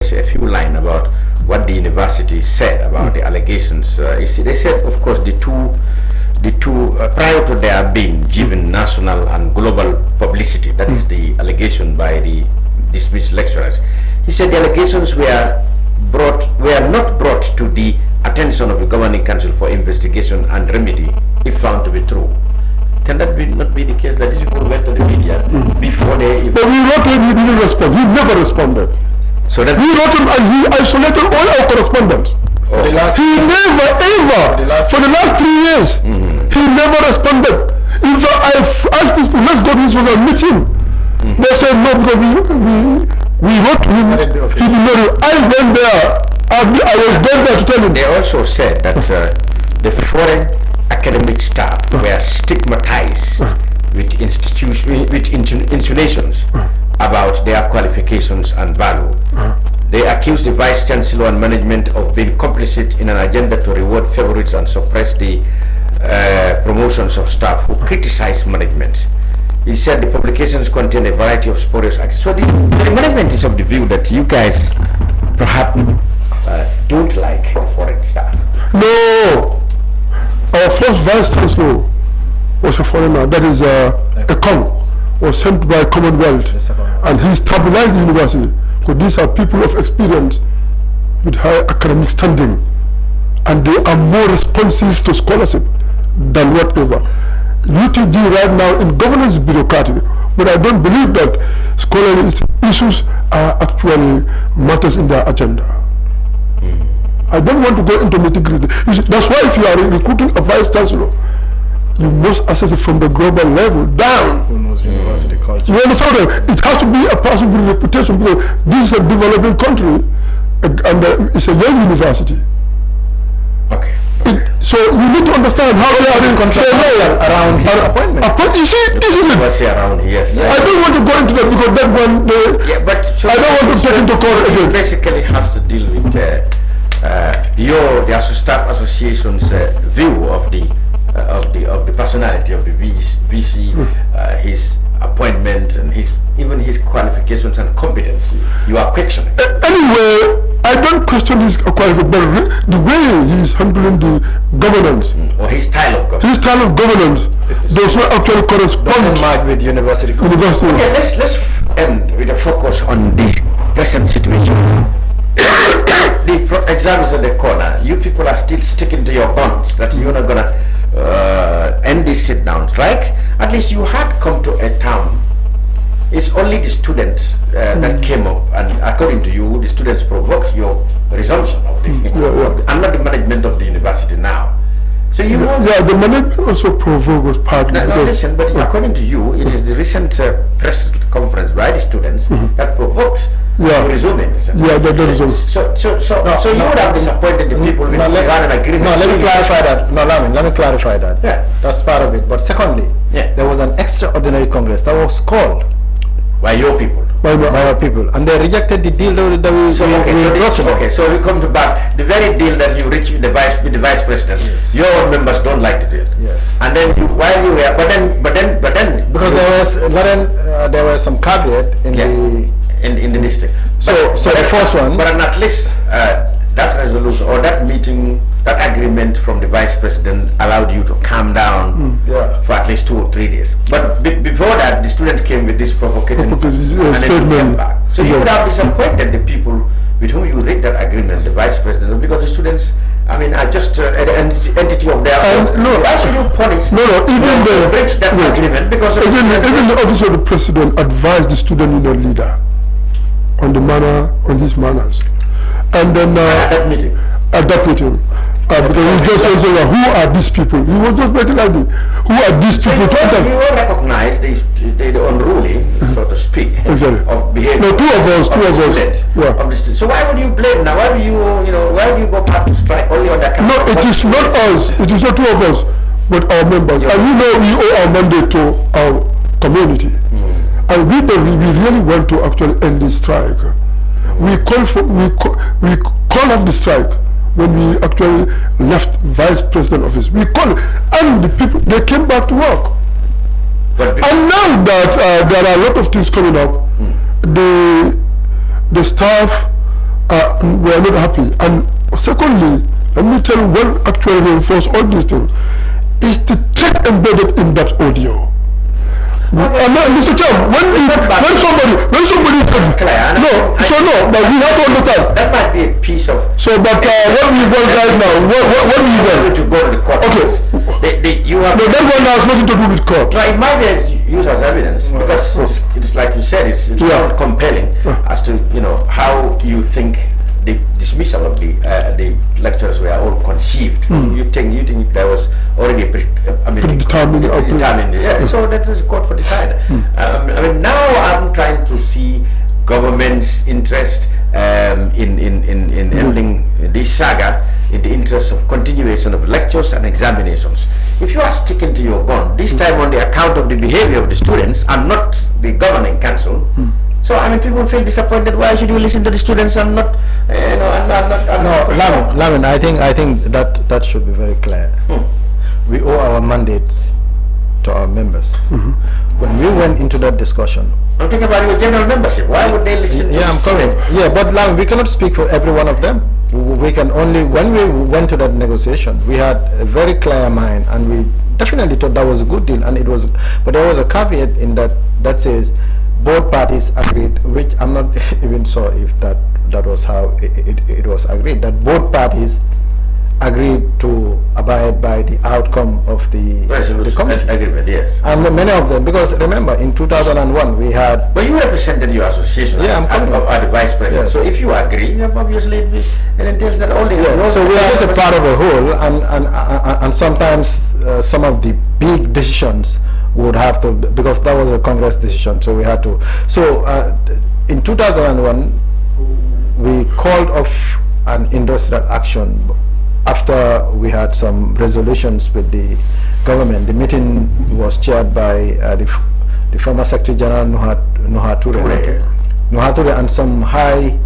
just a few lines about what the university said about the allegations. They said, of course, the two prior to their being given national and global publicity. That is the allegation by the dismissed lecturers. He said the allegations were not brought to the attention of the governing council for investigation and remedy if found to be true. Can that not be the case that these people went to the media before they... But we wrote him, he didn't respond. He never responded. So that we wrote him and he isolated all our correspondence. For the last 3 years, he never responded. In fact, I asked people, let's go to his office and meet him. They said no, because we wrote to him, he did not. I went there, I was going there to tell him. They also said that the foreign academic staff were stigmatized with insinuations about their qualifications and value. They accused the Vice Chancellor and management of being complicit in an agenda to reward favorites and suppress the promotions of staff who criticize management. He said the publications contain a variety of spurious acts. So the management is of the view that you guys perhaps don't like the foreign staff. No! Our first Vice Chancellor was a foreigner, that is a Kong, was sent by Commonwealth, and he stabilized the university. Because these are people of experience with high academic standing, and they are more responsive to scholarship than whatever. UTG right now in governance is bureaucratic, but I don't believe that scholarly issues are actually matters in their agenda. I don't want to go into nitty-gritty. That's why if you are recruiting a vice chancellor, you must assess it from the global level down. Who knows university culture? You understand that? It has to be a person with reputation, because this is a developing country and it's a young university. Okay. So you need to understand how they are in control around his appointment. You see, this is it. Around here. Yes. I don't want to go into that because that one, but so I don't want to take into court again. Basically has to deal with the staff association's view of the personality of the VC, his appointment and even his qualifications and competency. You are questioning. Anyway, I don't question his qualification, but the way he is handling the governance, or his style of governance. His style of governance does not actually correspond with university. Okay, let's end with a focus on the present situation. The exam is at the corner. You people are still sticking to your guns that you're not gonna end this sit-down strike. At least you had come to a town. It's only the students that came up, and according to you, the students provoked your resumption of the and not the management of the university now. So you the management also provoked was partly. No, listen, but according to you, it is the recent press conference by the students that provoked resuming. So you would have disappointed the people with an agreement. No, let me clarify that. No, let me clarify that. Yeah. That's part of it. But secondly, there was an extraordinary congress that was called by your people. By our people, and they rejected the deal that we so we come to back the very deal that you reached with the vice president. Yes. Your members don't like the deal. Yes. And then while you were, but then because there was some caveat in the district. So the first one. But at least that resolution or that meeting, that agreement from the vice president allowed you to calm down for at least 2 or 3 days. But before that, the students came with this provocative statement. So you would have disappointed the people with whom you reached that agreement, the vice president, because the students, are just an entity of their own. Why should you punish? Even that agreement because even the office of the president advised the student union leader on his manners. And then at that meeting, because he just says, who are these people? He was just making like this. Who are these people? You will recognize the unruly, so to speak, of behavior. No, two of us. So why would you blame now? Why do you go back to strike only on that? No, it is not us. It is not two of us, but our members. And we owe our mandate to our community. And we really want to actually end this strike. We call off the strike when we actually left vice president office. We call it, and the people, they came back to work. And now that there are a lot of things coming up, the staff were not happy. And secondly, let me tell you what actually reinforced all these things is the threat embedded in that audio. Mr. Chairman, when somebody said but we have to understand. That might be a piece of. So, but what we want right now, what we want to go to the court. Okay. You have. No, that one has nothing to do with court. No, it might be used as evidence because it's like you said, it's not compelling as to how you think the dismissal of the lectures were all conceived. You think there was already predetermined. Yeah. So that was court for decide. Now I'm trying to see government's interest in ending this saga in the interest of continuation of lectures and examinations. If you are sticking to your gun, this time on the account of the behavior of the students and not the governing council. So people feel disappointed. Why should you listen to the students and not, No, Lamin, I think that should be very clear. We owe our mandates to our members. When we went into that discussion, I'm talking about your general membership. Why would they listen? Yeah, I'm coming. Yeah, but Lamin, we cannot speak for every one of them. We can only, when we went to that negotiation, we had a very clear mind, and we definitely thought that was a good deal, and it was. But there was a caveat in that says both parties agreed, which I'm not even sure if that was how it was agreed, that both parties agreed to abide by the outcome of the committee. Agreement, yes. And many of them, because remember, in 2001 we had... But you represented your association as the vice president. Yes. So if you agree, obviously it entails that only... Yeah. So we are just a part of a whole, and sometimes some of the big decisions would have to, because that was a Congress decision, so we had to. So in 2001 we called off an industrial action after we had some resolutions with the government. The meeting was chaired by the former Secretary General Nuhature and some high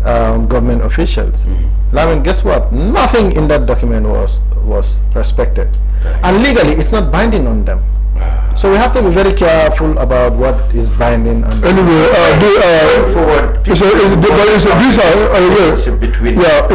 government officials. Lamin, guess what? Nothing in that document was respected, and legally it's not binding on them. So we have to be very careful about what is binding. And anyway, forward. It's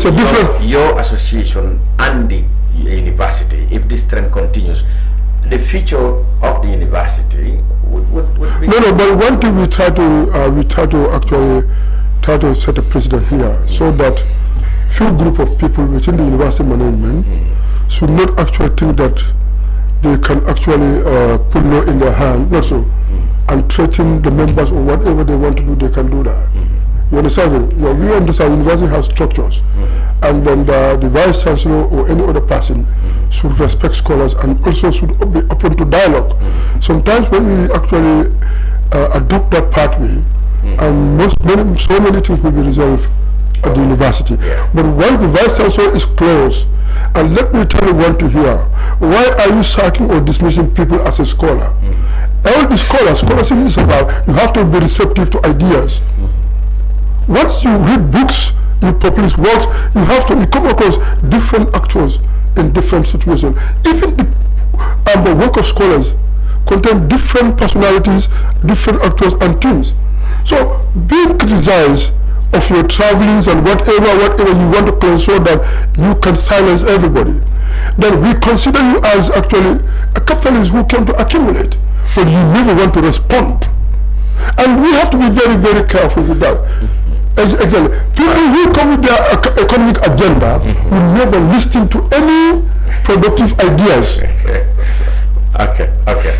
a different. Your association and the university. If this trend continues, the future of the university would be. No. But one thing we try to actually set a precedent here, so that few group of people within the university management should not actually think that they can actually put law in their hand, and threaten the members or whatever they want to do, they can do that. You understand? We understand university has structures, and then the vice chancellor or any other person should respect scholars and also should be open to dialogue. Sometimes when we actually adopt that pathway, and so many things will be resolved at the university. But once the vice chancellor is closed, and let me tell you one thing here, why are you sacking or dismissing people as a scholar? All the scholarship is about, you have to be receptive to ideas. Once you read books, you publish works, you come across different actors in different situations. Even the work of scholars contain different personalities, different actors and themes. So being criticized of your travelings and whatever you want to claim, so that you can silence everybody, then we consider you as actually a capitalist who came to accumulate, but you never want to respond. And we have to be very, very careful with that. Exactly. People who come with their economic agenda will never listen to any productive ideas. Okay.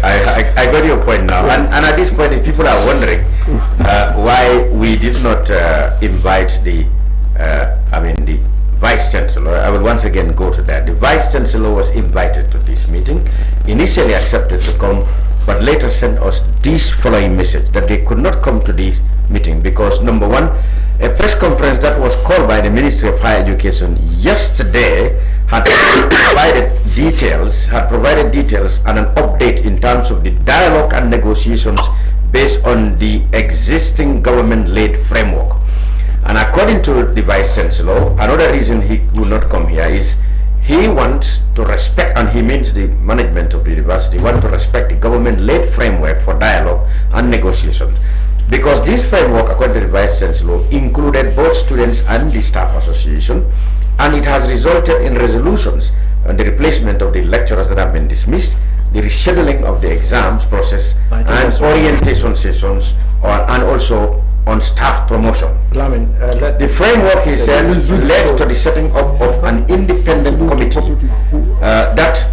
I got your point now. And at this point, if people are wondering why we did not invite the Vice Chancellor, I will once again go to that. The Vice Chancellor was invited to this meeting, initially accepted to come, but later sent us this following message, that they could not come to this meeting because, number one, a press conference that was called by the Ministry of Higher Education yesterday had provided details and an update in terms of the dialogue and negotiations based on the existing government-led framework. And according to the Vice Chancellor, another reason he will not come here is he wants to respect, and he means the management of the university, want to respect the government-led framework for dialogue and negotiations. because this framework, according to the Vice Chancellor, included both students and the staff association, and it has resulted in resolutions on the replacement of the lecturers that have been dismissed, the rescheduling of the exams process, and orientation sessions, and also on staff promotion. The framework, he said, led to the setting up of an independent committee that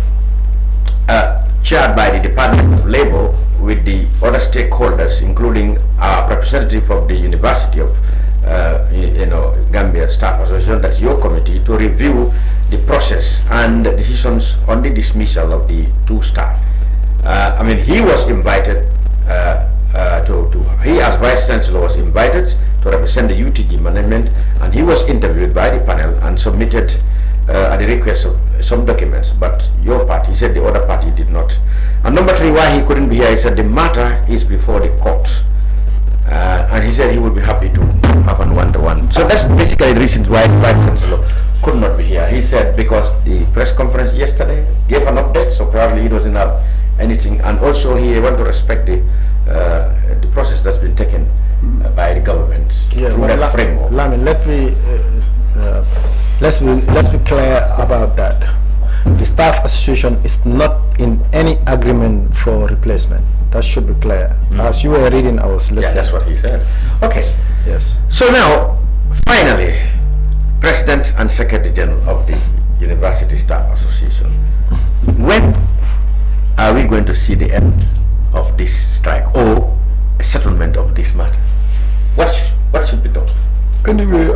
chaired by the Department of Labor with the other stakeholders, including a representative of the University of Gambia Staff Association, that's your committee, to review the process and decisions on the dismissal of the two staff. I mean, he was invited he as Vice Chancellor was invited to represent the UTG management, and he was interviewed by the panel and submitted at the request of some documents, but your party, he said the other party did not. And number three, why he couldn't be here, he said the matter is before the court. And he said he would be happy to have a one-to-one. So that's basically the reason why the Vice Chancellor could not be here. He said because the press conference yesterday gave an update, so probably he doesn't have anything, and also he want to respect the process that's been taken by the government through that framework. Lamin, let's be clear about that. The staff association is not in any agreement for replacement. That should be clear. As you were reading, I was listening. Yeah, that's what he said. Okay. Yes. So now, finally, President and Secretary General of the University Staff Association, when are we going to see the end of this strike or a settlement of this matter? What should be done? Anyway,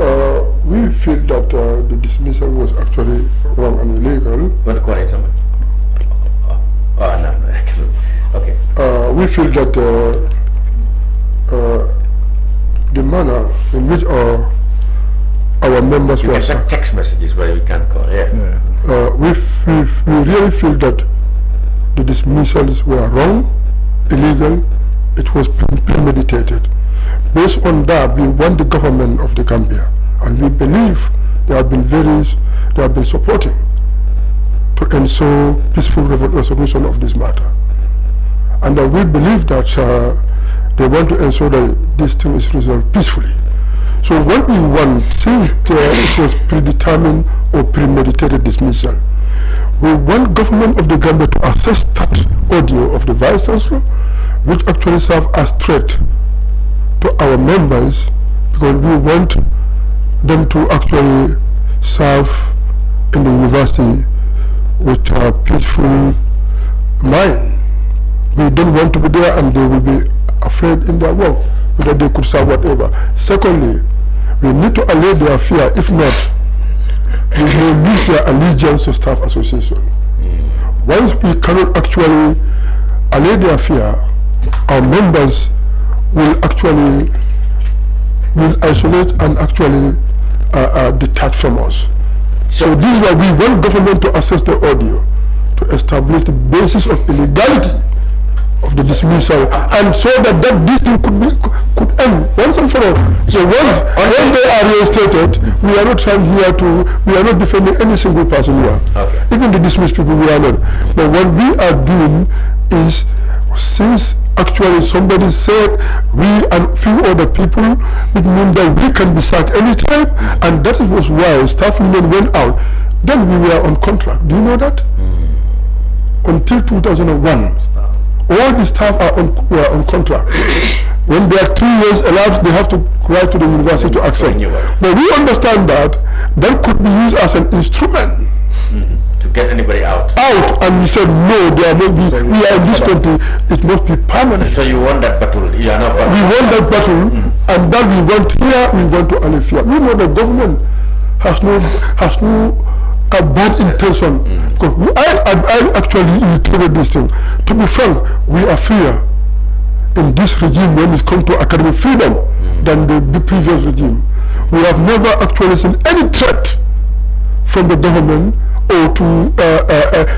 we feel that the dismissal was actually wrong and illegal. Want to call it something? Oh, no, I can't. Okay. We feel that the manner in which our members you were... can send text messages where you can't call, we really feel that the dismissals were wrong, illegal, it was premeditated. Based on that, we want the government of the Gambia, and we believe they have been supporting to ensure peaceful resolution of this matter. And we believe that they want to ensure that this thing is resolved peacefully. So what we want, since it was predetermined or premeditated dismissal, we want government of the Gambia to assess that audio of the Vice Chancellor, which actually serve as threat to our members, because we want them to actually serve in the university with a peaceful mind. We don't want to be there and they will be afraid in their work, whether they could serve whatever. Secondly, we need to allay their fear. If not, we will lose their allegiance to staff association. Once we cannot actually allay their fear, our members will actually isolate and actually detach from us. So this is why we want government to assess the audio to establish the basis of illegality of the dismissal, and so that this thing could end once and for all. So once they are reinstated, we are not trying here we are not defending any single person here. Okay. Even the dismissed people, we are not. But what we are doing is, since actually somebody said we and few other people, it means that we can be sacked anytime, and that was why staff union went out. Then we were on contract. Do you know that? Until 2001. All the staff were on contract. When they are 2 years elapsed, they have to write to the university to accept. But we understand that could be used as an instrument to get anybody out. And we said no, we are in this country, it must be permanent. So you want that battle? You are not battle. We want that battle, and that we want here, we want to allay. We know the government has no a bad intention. Because I actually illustrated this thing. To be frank, we are freer in this regime when it comes to academic freedom than the previous regime. We have never actually seen any threat from the government or to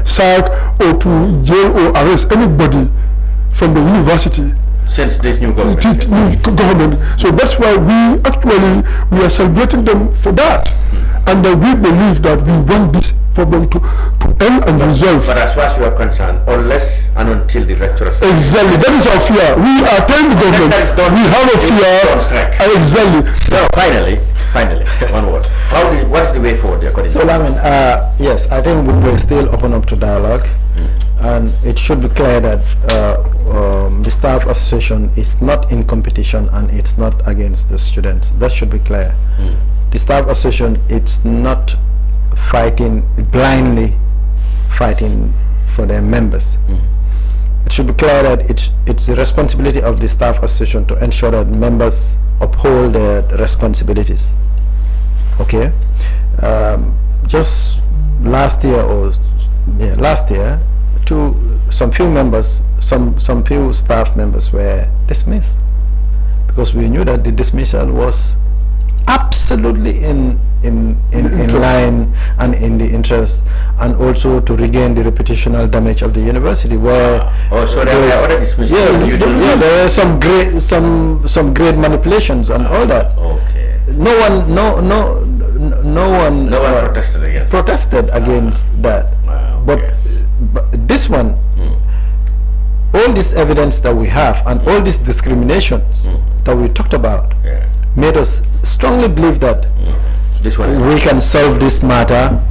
sack or to jail or arrest anybody from the university. Since this new government. So that's why we are celebrating them for that. And we believe that we want this problem to end and resolve. But as far as we are concerned, unless and until the rector... Exactly, that is our fear. We are telling the government, we have a fear. Exactly. No, finally, one word. What is the way forward according to you? So, Lamin, yes, I think we're still open up to dialogue. And it should be clear that the staff association is not in competition and it's not against the students. That should be clear. The staff association, it's not blindly fighting for their members. It should be clear that it's the responsibility of the staff association to ensure that members uphold their responsibilities. Okay? Just last year, some few staff members were dismissed because we knew that the dismissal was absolutely in line and in the interest, and also to regain the reputational damage of the university. Where so there were other dismissals. There were some great manipulations and all that. Okay. No one protested against that. Okay. But this one, all this evidence that we have and all these discriminations that we talked about made us strongly believe that this one we can solve this matter.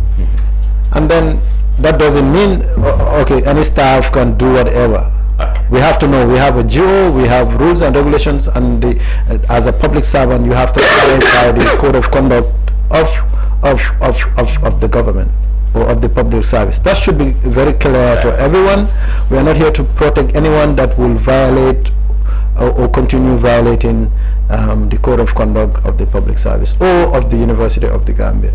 And then that doesn't mean okay, any staff can do whatever. We have to know, we have a GO, we have rules and regulations, and as a public servant you have to abide by the code of conduct of the government or of the public service. That should be very clear to everyone. We are not here to protect anyone that will violate or continue violating the code of conduct of the public service or of the University of the Gambia.